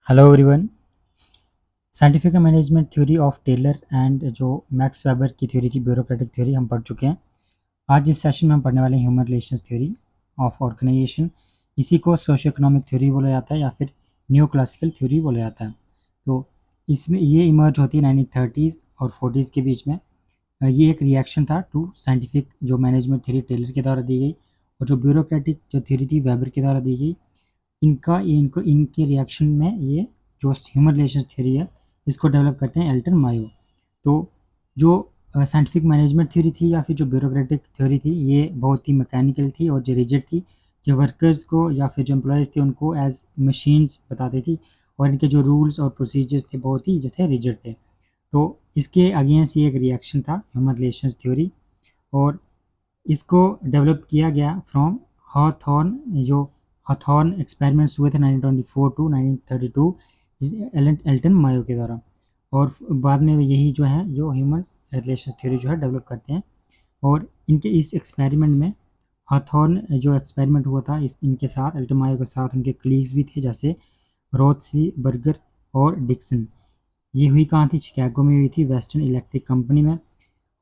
Hello everyone. Scientific management theory of Taylor and जो Max Weber की theory थी bureaucratic theory हम पढ़ चुके हैं। आज इस सेशन में हम पढ़ने वाले हैं human relations theory of organization. इसी को सोशियो इकोनॉमिक थ्योरी बोला जाता है या फिर न्यू क्लासिकल थ्योरी बोला जाता है। तो इसमें ये इमर्ज होती है 1930s और 40s के बीच में। ये एक रिएक्शन था टू साइंटिफिक जो मैनेजमेंट थ्योरी टेलर के द्वारा दी गई और जो ब्यूरोक्रेटिक जो थ्योरी थी वेबर के द्वारा दी गई। इनके रिएक्शन में ये जो ह्यूमन रिलेशंस थ्योरी है इसको डेवलप करते हैं एल्टन मायो। तो जो साइंटिफिक मैनेजमेंट थ्योरी थी या फिर जो ब्यूरोक्रेटिक थ्योरी थी ये बहुत ही मैकेनिकल थी और जो रिजिड थी। जो वर्कर्स को या फिर जो एम्प्लॉयज़ थे उनको एज मशीन्स बताती थी और इनके जो रूल्स और प्रोसीजर्स थे बहुत ही जो थे रिजिड थे। तो इसके अगेंस्ट ये एक रिएक्शन था ह्यूमन रिलेशंस थ्योरी और इसको डेवलप किया गया फ्रॉम हॉथॉर्न। जो हॉथॉर्न एक्सपेरिमेंट्स हुए थे 1924 टू 1932 एल्टन मायो के द्वारा और बाद में यही जो है जो ह्यूमन रिलेशंस थ्योरी जो है डेवलप करते हैं। और इनके इस एक्सपेरिमेंट में हॉथॉर्न जो एक्सपेरिमेंट हुआ था इस इनके साथ एल्टन मायो के साथ उनके कलीग्स भी थे जैसे रोथसी बर्गर और डिक्सन। ये हुई कहाँ थी? शिकागो में हुई थी वेस्टर्न इलेक्ट्रिक कंपनी में।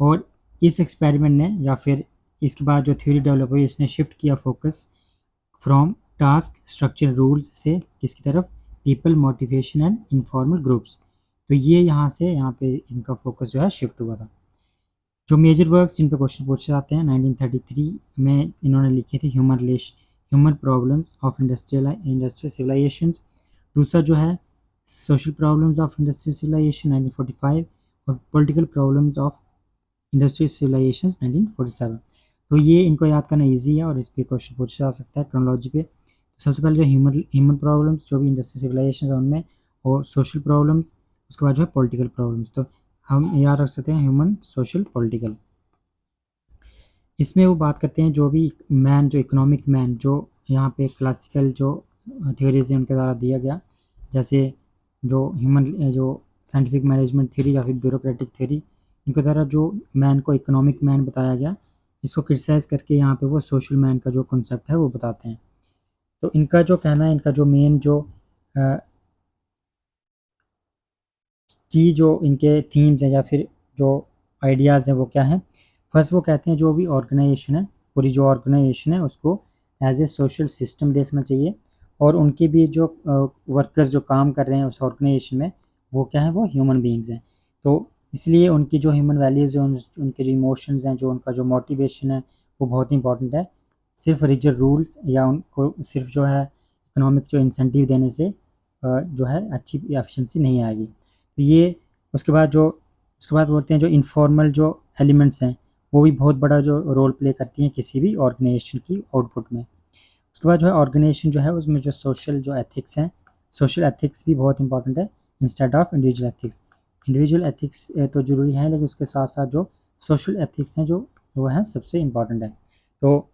और इस एक्सपेरिमेंट ने या फिर इसके बाद जो थ्योरी डेवलप हुई इसने शिफ्ट किया focus from task structure rules से किसकी तरफ? People motivation and informal groups. तो ये यहाँ पे इनका फोकस जो है शिफ्ट हुआ था। जो मेजर वर्क्स जिन पे क्वेश्चन पूछे जाते हैं 1933 में इन्होंने लिखे थे human problems of industrial civilizations. दूसरा जो है social problems of industrial civilization 1945 और political problems of industrial civilizations 1947। तो ये इनको याद करना इजी है और इस पे क्वेश्चन पूछा जा सकता है क्रोनोलॉजी पे। तो सबसे पहले जो ह्यूमन प्रॉब्लम्स जो भी इंडस्ट्रियल सिविलाइजेशन है उनमें और सोशल प्रॉब्लम्स उसके बाद जो है पॉलिटिकल प्रॉब्लम्स। तो हम याद रख सकते हैं ह्यूमन सोशल पॉलिटिकल। इसमें वो बात करते हैं जो भी मैन जो इकोनॉमिक मैन जो यहाँ पे क्लासिकल जो थ्योरीज हैं उनके द्वारा दिया गया। जैसे जो ह्यूमन जो साइंटिफिक मैनेजमेंट थ्योरी या फिर ब्यूरोक्रेटिक थ्योरी इनके द्वारा जो मैन को इकोनॉमिक मैन बताया गया इसको क्रिटिसाइज करके यहाँ पे वो सोशल मैन का जो कॉन्सेप्ट है वो बताते हैं। तो इनका जो कहना है इनका जो मेन जो की जो इनके थीम्स हैं या फिर जो आइडियाज़ हैं वो क्या हैं? फर्स्ट वो कहते हैं जो भी ऑर्गेनाइजेशन है पूरी जो ऑर्गेनाइजेशन है उसको एज ए सोशल सिस्टम देखना चाहिए और उनके भी जो वर्कर्स जो काम कर रहे हैं उस ऑर्गेनाइजेशन में वो क्या है? वो ह्यूमन बीइंग्स हैं। तो इसलिए उनकी जो ह्यूमन वैल्यूज़ हैं उनके जो इमोशंस हैं जो उनका जो मोटिवेशन है वो बहुत ही इंपॉर्टेंट है। सिर्फ रिजिड रूल्स या उनको सिर्फ जो है इकोनॉमिक जो इंसेंटिव देने से जो है अच्छी एफिशिएंसी नहीं आएगी। तो ये उसके बाद बोलते हैं जो इनफॉर्मल जो एलिमेंट्स हैं वो भी बहुत बड़ा जो रोल प्ले करती हैं किसी भी ऑर्गेनाइजेशन की आउटपुट में। उसके बाद जो है ऑर्गेनाइजेशन जो है उसमें जो सोशल जो एथिक्स हैं सोशल एथिक्स भी बहुत इंपॉर्टेंट है instead of individual ethics. Individual ethics तो ज़रूरी है लेकिन उसके साथ साथ जो सोशल एथिक्स हैं जो वो हैं सबसे इम्पॉर्टेंट है। तो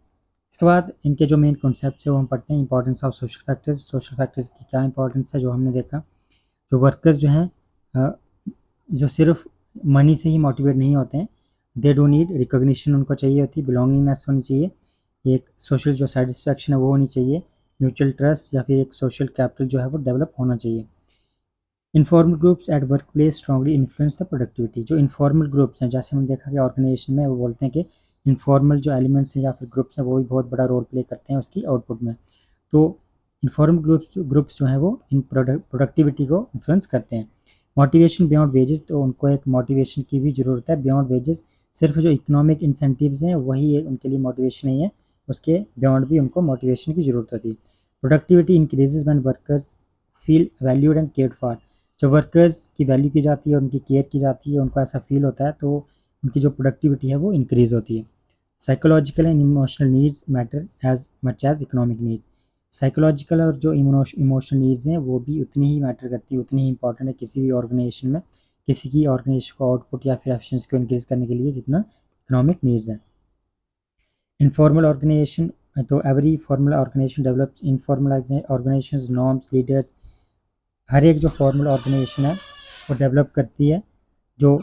इसके बाद इनके जो मेन कॉन्सेप्ट है वो हम पढ़ते हैं इंपॉर्टेंस ऑफ सोशल फैक्टर्स की क्या इंपॉर्टेंस है जो हमने देखा। जो वर्कर्स जो हैं जो सिर्फ मनी से ही मोटिवेट नहीं होते हैं। दे डू नीड रिकॉग्निशन उनको चाहिए होती है बिलोंगिंगनेस होनी चाहिए एक सोशल जो सेटिस्फैक्शन है वो होनी चाहिए म्यूचुअल ट्रस्ट या फिर एक सोशल कैपिटल जो है वो डेवलप होना चाहिए। Informal groups at work place strongly influence the productivity. जो इनफॉर्मल ग्रुप्स हैं जैसे हमने देखा कि ऑर्गेनाइजेशन में वो बोलते हैं कि इनफॉर्मल जो एलिमेंट्स हैं या फिर ग्रुप्स हैं वो भी बहुत बड़ा रोल प्ले करते हैं उसकी आउटपुट में। तो इनफॉर्मल ग्रुप्स जो हैं वो इन प्रोडक्टिविटी को इन्फ्लुएंस करते हैं। मोटिवेशन बियॉन्ड वेजेस तो उनको एक मोटिवेशन की भी ज़रूरत है बियॉन्ड वेजेस। सिर्फ जो इकोनॉमिक इंसेंटिव्स हैं वही उनके लिए मोटिवेशन नहीं है उसके बियॉन्ड भी उनको मोटिवेशन की ज़रूरत होती है। Productivity increases when workers feel valued and cared for. जब वर्कर्स की वैल्यू की जाती है उनकी केयर की जाती है उनको ऐसा फील होता है तो उनकी जो प्रोडक्टिविटी है वो इंक्रीज़ होती है। Psychological and emotional needs matter as much as economic needs. Psychological और जो इमोशनल नीड्स हैं वो भी उतनी ही मैटर करती है उतनी ही इंपॉर्टेंट है किसी भी ऑर्गेनाइजेशन में किसी की ऑर्गेनाइजेशन को आउटपुट या फिर एफिशिएंसी को इंक्रीज़ करने के लिए जितना इकोनॉमिक नीड्स हैं। इनफॉर्मल ऑर्गेनाइजेशन तो every formal organization develops informal organizations norms leaders. हर एक जो फॉर्मल ऑर्गेनाइजेशन है वो डेवलप करती है जो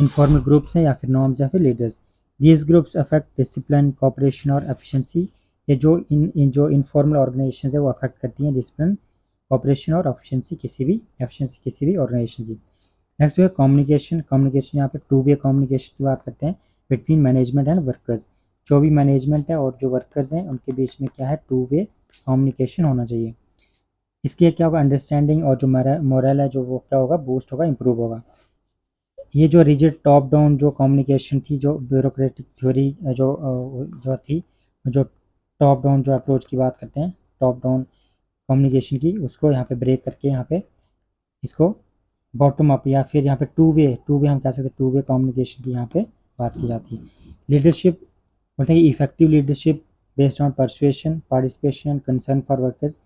इनफॉर्मल ग्रुप्स हैं या फिर नॉर्म्स या फिर leaders. These groups affect discipline cooperation और एफिशिएंसी। ये जो जो इनफॉर्मल ऑर्गेनाइजेशन है वो अफेक्ट करती हैं डिसिप्लिन ऑपरेशन और एफिशिएंसी किसी भी ऑर्गेनाइजेशन की। नेक्स्ट जो है कम्युनिकेशन यहाँ पे टू वे कम्युनिकेशन की बात करते हैं बिटवीन मैनेजमेंट एंड वर्कर्स। जो भी मैनेजमेंट है और जो वर्कर्स हैं उनके बीच में क्या है, टू वे कम्युनिकेशन होना चाहिए। इसके क्या होगा, अंडरस्टैंडिंग और जो मोरल है जो वो क्या होगा, बूस्ट होगा, इंप्रूव होगा। ये जो रिजिड टॉप डाउन जो कम्युनिकेशन थी, जो ब्यूरोक्रेटिक थ्योरी जो थी, जो टॉप डाउन जो अप्रोच की बात करते हैं, टॉप डाउन कम्युनिकेशन की, उसको यहाँ पे ब्रेक करके यहाँ पे इसको बॉटम अप या फिर यहाँ पे टू वे हम कह सकते हैं, टू वे कम्युनिकेशन की यहाँ पे बात की जाती है। लीडरशिप बोलते हैं कि effective leadership based on persuasion, participation and concern for workers,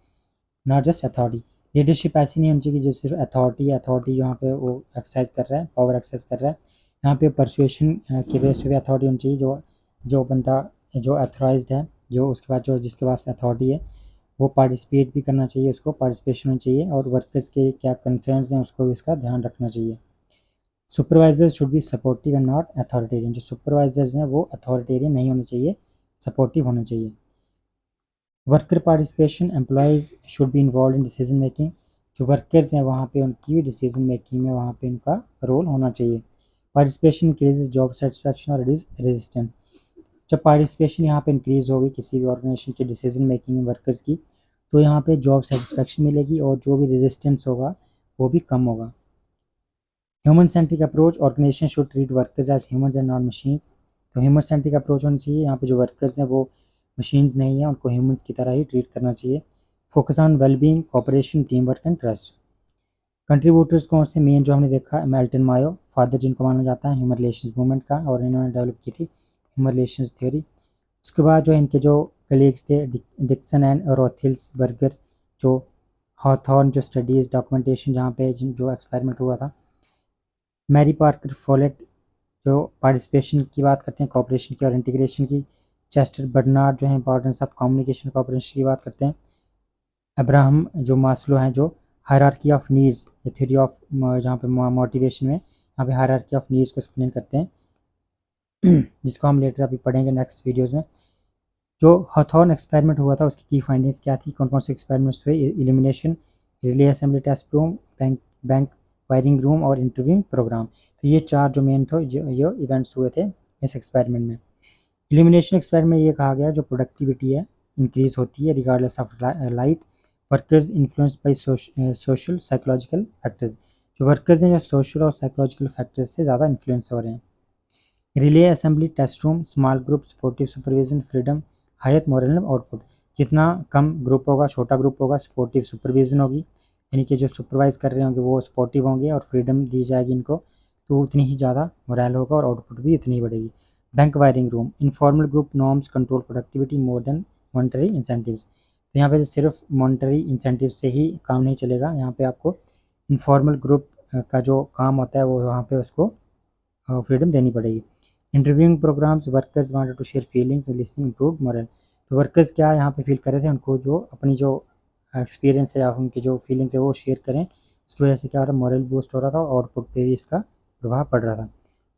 not just authority. Leadership ऐसी नहीं होनी चाहिए कि जो सिर्फ अथॉरिटी यहाँ पे वो एक्सरसाइज कर रहा है, पावर एक्सरसाइज कर रहा है। यहाँ पे परसुएशन के बेस पे भी अथॉरिटी होनी चाहिए। जो बंदा जो अथोराइज्ड है, जो उसके बाद जो जिसके पास अथॉरिटी है, वो पार्टिसिपेट भी करना चाहिए, उसको पार्टिसिपेशन होनी चाहिए, और वर्कर्स के क्या कंसर्न्स हैं उसको भी उसका ध्यान रखना चाहिए। Supervisors should be supportive and not authoritarian. जो सुपरवाइजर्स हैं वो अथॉरिटेरियन नहीं होने चाहिए, सपोर्टिव होने चाहिए। Worker participation, employees should be involve in decision making. जो वर्कर्स हैं वहाँ पे उनकी भी डिसीजन मेकिंग में वहाँ पे उनका रोल होना चाहिए। पार्टिसिपेशन इंक्रीजेज जॉब सेटिस्फैक्शन और रिड्यूस रेजिस्टेंस। जब पार्टिसिपेशन यहाँ पे इंक्रीज होगी किसी भी ऑर्गेनाइजेशन की डिसीजन मेकिंग में वर्कर्स की, तो यहाँ पे जॉब सेटिस्फैक्शन मिलेगी और जो भी रेजिस्टेंस होगा वो भी कम होगा। Human centric approach, organization should treat workers as humans and non machines. तो ह्यूमन सेंट्रिक अप्रोच होना चाहिए। यहाँ पे जो वर्कर्स हैं वो मशीन्स नहीं है, उनको ह्यूमंस की तरह ही ट्रीट करना चाहिए। Focus on wellbeing, cooperation, team work and trust. Contributors कौन से मेन जो हमने देखा, मेल्टन मायो, फादर जिनको माना जाता है ह्यूमन रिलेशंस मूवमेंट का, और इन्होंने डेवलप की थी ह्यूमन रिलेशंस थ्योरी। उसके बाद जो इनके जो कलीग्स थे, डिक्सन एंड रोथिल्स बर्गर, जो हॉथॉर्न जो स्टडीज़ डॉक्यूमेंटेशन जहाँ पे जो एक्सपेरिमेंट हुआ था, मैरी पार्कर फोलेट जो पार्टिसिपेशन की बात करते हैं, कॉपरेशन की और इंटीग्रेशन की। चेस्टर बर्नार्ड जो है इंपॉर्टेंस ऑफ कम्युनिकेशन कॉपरेशन की बात करते हैं। अब्राहम जो मास्लो हैं जो hierarchy of needs, theory of जहाँ पे मोटिवेशन में यहाँ पे हायरार्की ऑफ नीड्स को एक्सप्लेन करते हैं, जिसको हम लेटर अभी पढ़ेंगे नेक्स्ट वीडियोज़ में। जो हॉथॉर्न एक्सपेरिमेंट हुआ था उसकी की फाइंडिंग्स क्या थी, कौन कौन से एक्सपेरिमेंट्स थे, illumination, relay assembly test room, bank wiring room और इंटरव्यूइंग प्रोग्राम। तो ये चार जो मेन थे जो ये इवेंट्स हुए थे इस एक्सपेरिमेंट में। इल्यूमिनेशन एक्सपेरिमेंट में ये कहा गया जो प्रोडक्टिविटी है इंक्रीज होती है regardless of light, workers influenced by social psychological factors. जो वर्कर्स हैं जो सोशल और साइकोलॉजिकल फैक्टर्स से ज़्यादा इन्फ्लुएंस हो रहे हैं। Relay assembly test room, small group, supportive supervision, freedom, highest morale output. जितना कम ग्रुप होगा, छोटा ग्रुप होगा, सपोर्टिव सुपरविजन होगी, यानी कि जो सुपरवाइज कर रहे होंगे वो सपोर्टिव होंगे और फ्रीडम दी जाएगी इनको, तो उतनी ही ज़्यादा मोरल होगा और आउटपुट भी उतनी ही बढ़ेगी। Bank wiring room, informal group norms control productivity more than monetary incentives. तो यहाँ पे सिर्फ मॉनिटरी इंसेंटिव से ही काम नहीं चलेगा, यहाँ पे आपको इनफॉर्मल ग्रुप का जो काम होता है वो वहाँ पे उसको फ्रीडम देनी पड़ेगी। Interviewing programs, workers wanted to share feelings listening improve morale. तो वर्कर्स क्या यहाँ पे फील कर रहे थे, उनको जो अपनी जो एक्सपीरियंस है या उनकी जो फीलिंग्स है वो शेयर करें, उसकी वजह से क्या हो रहा है, मोरल बूस्ट हो रहा था और आउटपुट पे भी इसका प्रभाव पड़ रहा था।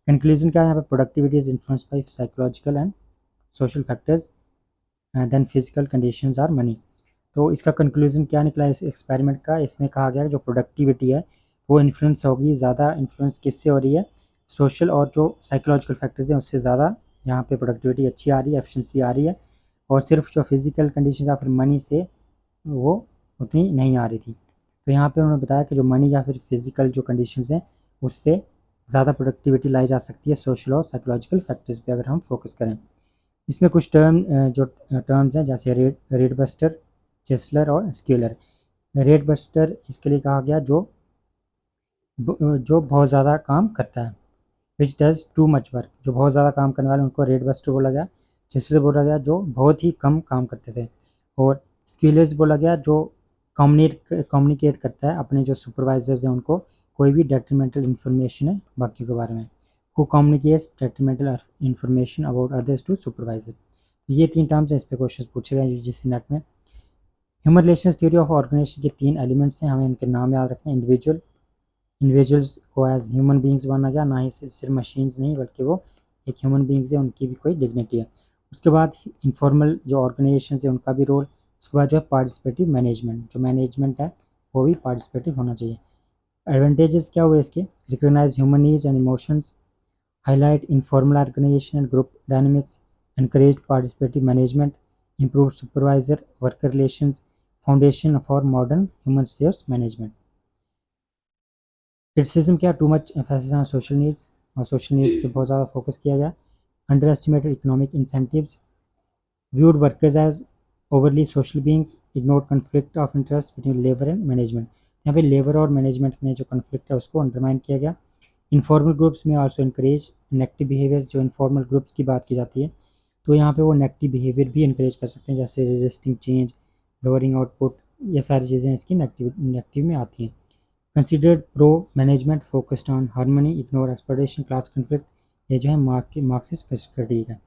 कंक्लूजन क्या है यहाँ पे, productivity is influenced by psychological and social factors then physical conditions or money. तो इसका कंक्लूजन क्या निकला इस एक्सपेरिमेंट का, इसमें कहा गया कि जो प्रोडक्टिविटी है वो इन्फ्लुएंस होगी, ज़्यादा इन्फ्लुएंस किससे हो रही है, सोशल और जो साइकोलॉजिकल फैक्टर्स हैं उससे ज़्यादा यहाँ पे प्रोडक्टिविटी अच्छी आ रही है, एफिशिएंसी आ रही है, और सिर्फ जो फिजिकल कंडीशन या फिर मनी से वो उतनी नहीं आ रही थी। तो यहाँ पे उन्होंने बताया कि जो मनी या फिर फिजिकल जो कंडीशंस हैं उससे ज़्यादा प्रोडक्टिविटी लाई जा सकती है सोशल और साइकोलॉजिकल फैक्टर्स पे अगर हम फोकस करें। इसमें कुछ जो टर्म्स हैं जैसे रेट बस्टर, चेस्लर और स्केलर। रेट बस्टर इसके लिए कहा गया जो बहुत ज़्यादा काम करता है, which does too much work. जो बहुत ज़्यादा काम करने वाले उनको रेट बस्टर बोला गया। चेस्लर बोला गया जो बहुत ही कम काम करते थे, और स्केलर्स बोला गया जो कम्युनिकेट करता है अपने जो सुपरवाइजर्स हैं उनको कोई भी डेट्रीमेंटल इन्फॉर्मेशन है बाकी के बारे में, who communicates detrimental information about others to supervisor. ये तीन टर्म्स हैं, इस पे क्वेश्चन पूछे गए यूजीसी नेट में। Human relations theory of organization के तीन एलिमेंट्स हैं, हमें इनके नाम याद रखना है। इंडिविजुअल्स को एज ह्यूमन बींग्स माना गया, ना ही सिर्फ मशीन्स नहीं बल्कि वो एक ह्यूमन बींग्स है, उनकी भी कोई डिग्निटी है। उसके बाद इनफॉर्मल जो ऑर्गेनाइजेशन है उनका भी रोल। उसके बाद जो है पार्टिसिपेटिव मैनेजमेंट, जो मैनेजमेंट है वो भी पार्टिसिपेटिव होना चाहिए। एडवांटेजेस क्या हुए इसके? Recognize human needs and emotions, highlight informal organization and group dynamics, encourage participative management, improve supervisor worker relations, foundation for modern human resource management. Criticism क्या? Too much emphasis on social needs, और social needs पे बहुत ज़्यादा focus किया गया। Underestimated economic incentives, viewed workers as overly social beings, ignored conflict of interest between labor and management। यहाँ पे labour और मैनेजमेंट में जो कन्फ्लिक्ट है उसको अंडरमाइन किया गया। इनफॉर्मल ग्रुप्स में आल्सो इंकरेज नेगेटिव बिहेवियर्स, जो इनफॉर्मल ग्रुप्स की बात की जाती है तो यहाँ पे वो नेगेटिव बिहेवियर भी इंकरेज कर सकते हैं, जैसे रेजिस्टिंग चेंज, लोअरिंग आउटपुट, ये सारी चीज़ें इसकी नेगेटिव में आती हैं। Considered pro management focused on harmony, ignore exploitation, class conflict, ये जो है Marxist criteria.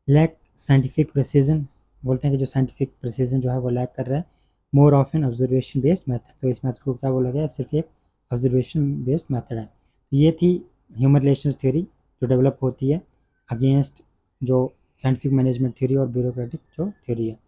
Lack scientific precision, बोलते हैं कि जो साइंटिफिक प्रिसीजन जो है वो लैक कर रहा है। More of an observation based method, तो इस मेथड को क्या बोला गया? सिर्फ एक ऑब्जर्वेशन बेस्ड मेथड है। ये थी ह्यूमन रिलेशंस थ्योरी जो डेवलप होती है अगेंस्ट जो साइंटिफिक मैनेजमेंट थ्योरी और ब्यूरोक्रेटिक जो थ्योरी है।